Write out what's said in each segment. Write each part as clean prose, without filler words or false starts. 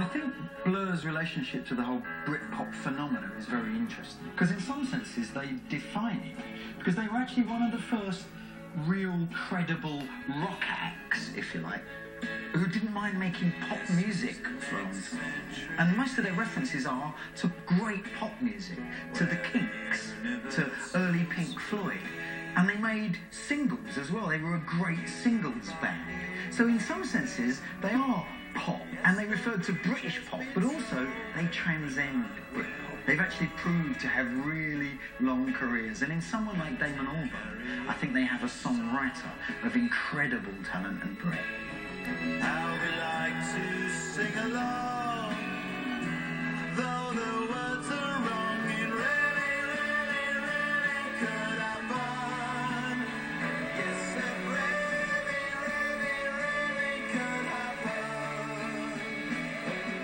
I think Blur's relationship to the whole Britpop phenomenon is very interesting, because in some senses they define it, because they were actually one of the first real credible rock acts, if you like, who didn't mind making pop music for a long time. And most of their references are to great pop music, to the Kinks, to early Pink Floyd. And they made singles as well. They were a great singles band. So in some senses, they are pop, and they referred to British pop, but also they transcend Britpop. They've actually proved to have really long careers, and in someone like Damon Albarn, I think they have a songwriter of incredible talent and breadth. How we like to sing along, though the words are wrong, it really, really, really could have fun. Yes, it really, really, really could have fun.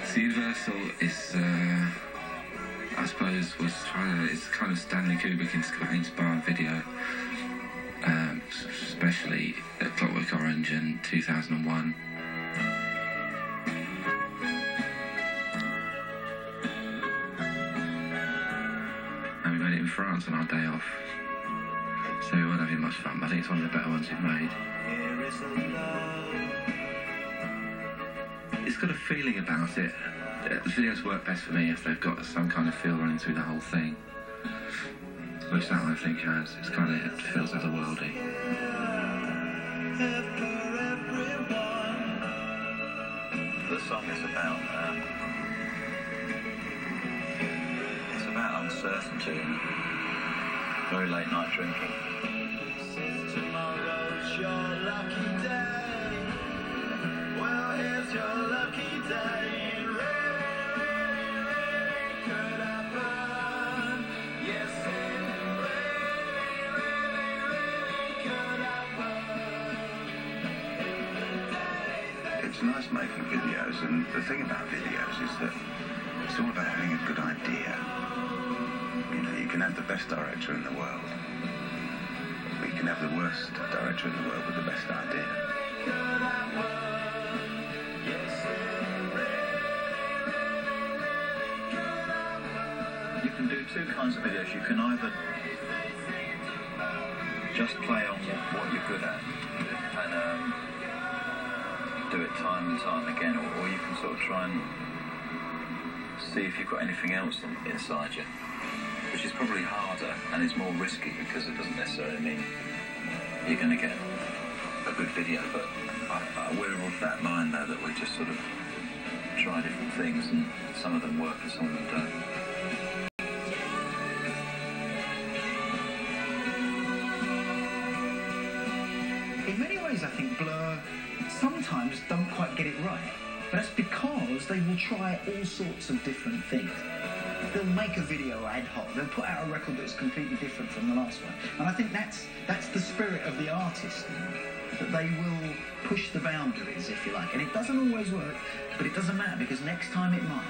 So Universal is, I suppose, it's kind of Stanley Kubrick inspired video, especially at Clockwork Orange in 2001. And we made it in France on our day off, so we weren't having much fun, but I think it's one of the better ones we've made. Here is a love. It's got a feeling about it. The videos work best for me if they've got some kind of feel running through the whole thing, which that one I think has. It's kind of, it feels otherworldly. The song is about it's about uncertainty and very late night drinking. Tomorrow's your lucky day. Well, here's your lucky day. It really, really, really could happen. Yes, it really, really, really could happen. It's nice making videos, and the thing about videos is that it's all about having a good idea. You know, you can have the best director in the world, but you can have the worst director in the world with the best idea. You can do two kinds of videos. You can either just play on what you're good at and do it time and time again, or you can sort of try and see if you've got anything else inside you, which is probably harder and is more risky because it doesn't necessarily mean you're going to get a good video. But we're of that mind though, that we just sort of try different things, and some of them work and some of them don't. In many ways, I think Blur sometimes don't quite get it right, but that's because they will try all sorts of different things. They'll make a video ad hoc, they'll put out a record that's completely different from the last one, and I think that's the spirit of the artist, that they will push the boundaries, if you like, and it doesn't always work, but it doesn't matter, because next time it might.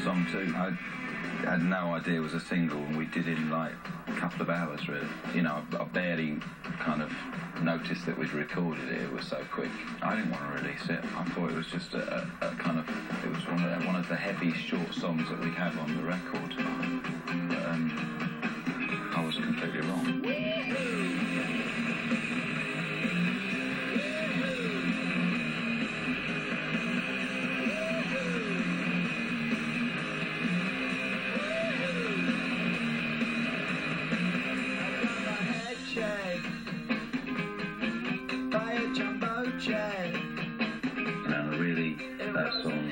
Song 2, I had no idea it was a single, and we did it in like a couple of hours, really. You know, I barely kind of noticed that we'd recorded it. It was so quick. I didn't want to release it. I thought it was just a kind of, it was one of the heavy, short songs that we'd have on the record. But I was completely wrong. That song,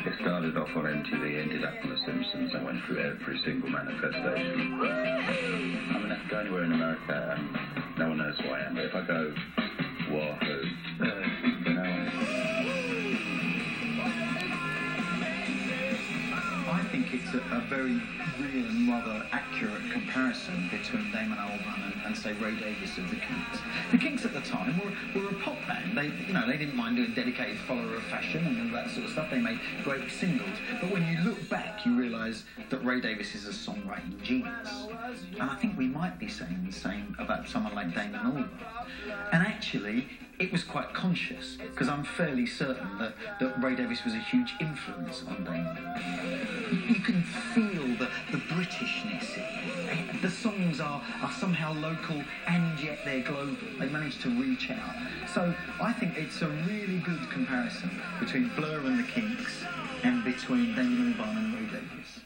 it started off on MTV, ended up on The Simpsons, and went through every single manifestation. I mean, I can go anywhere in America and no one knows who I am, but if I go Wahoo, you know. I think it's a very real and rather accurate comparison between Damon Albarn and say, Ray Davies of the Kinks. The Kinks at the time were a pop band. They didn't mind doing dedicated follower of fashion and all that sort of stuff. They made great singles. But when you look back, you realise that Ray Davies is a songwriting genius. And I think we might be saying the same about someone like Damon Albarn. And actually, it was quite conscious, because I'm fairly certain that Ray Davies was a huge influence on Damon. You can feel the Britishness. The songs are somehow local, and yet they're global. They managed to reach out. So I think it's a really good comparison between Blur and the Kinks, and between Damon Albarn and Ray Davies.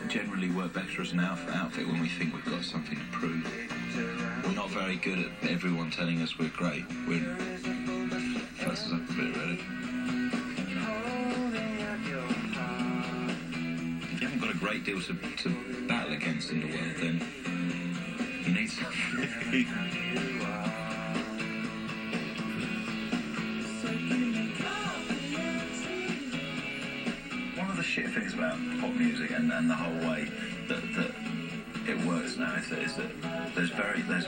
Generally work better as an outfit when we think we've got something to prove. We're not very good at everyone telling us we're great. We're fuss us up a bit, really. If you haven't got a great deal to battle against in the world, then you need something. Shit things about pop music and the whole way that it works now is that there's very little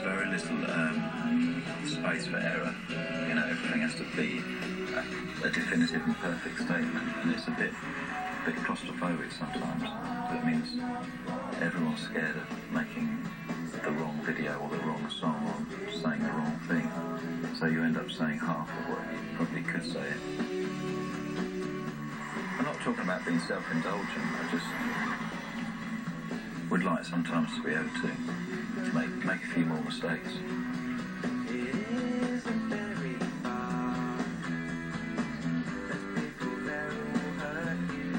space for error. You know, everything has to be a definitive and perfect statement, and it's a bit claustrophobic sometimes. That means everyone's scared of making the wrong video or the wrong song or saying the wrong thing, so you end up saying half of what you probably could say. I'm not talking about being self-indulgent. I just would like sometimes to be able to make a few more mistakes.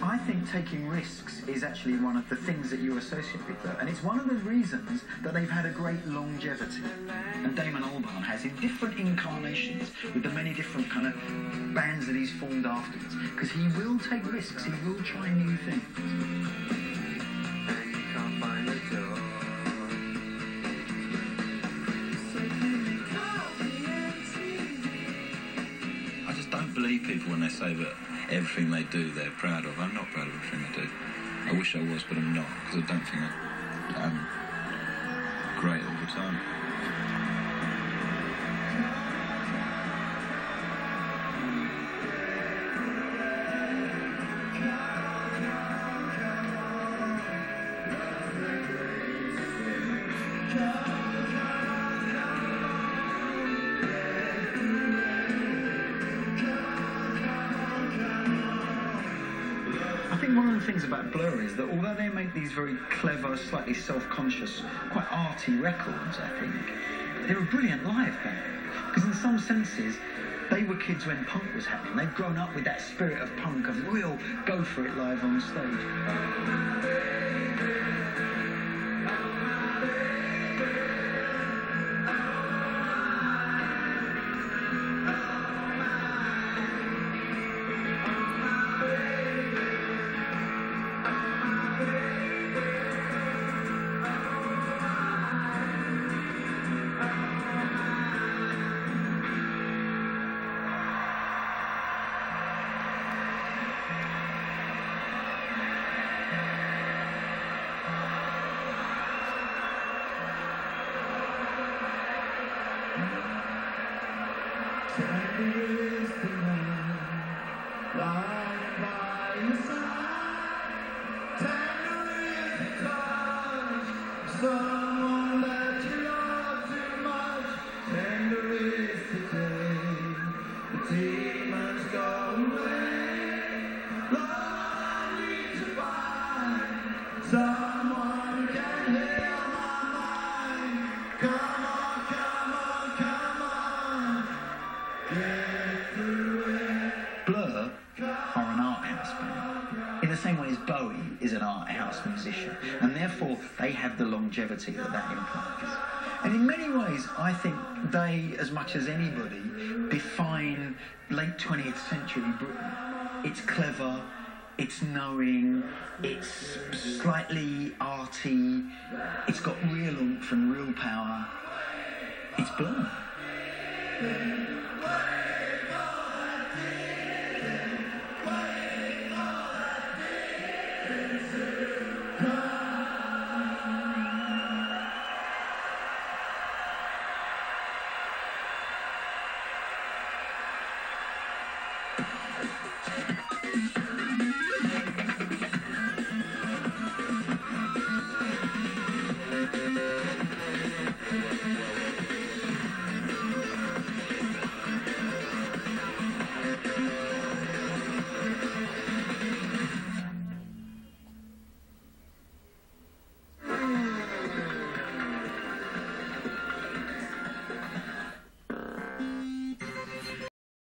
I think taking risks is actually one of the things that you associate with that, and it's one of the reasons that they've had a great longevity. And Damon Albarn has in different incarnations with the many different kind of bands that he's formed afterwards, because he will take risks, he will try new things. I just don't believe people when they say that everything they do they're proud of. I'm not proud of everything I do. I wish I was, but I'm not, because I don't think I'm great all the time. One of the things about Blur is that although they make these very clever, slightly self-conscious, quite arty records, I think, they're a brilliant live band. Because in some senses, they were kids when punk was happening. They'd grown up with that spirit of punk, of real go for it live on stage. Blur are an art house band, in the same way as Bowie is an art house musician, and therefore therefore they have the longevity that implies. And in many ways, I think they, as much as anybody, define late 20th century Britain. It's clever, it's knowing, it's slightly arty, it's got real oomph and real power. It's Blur.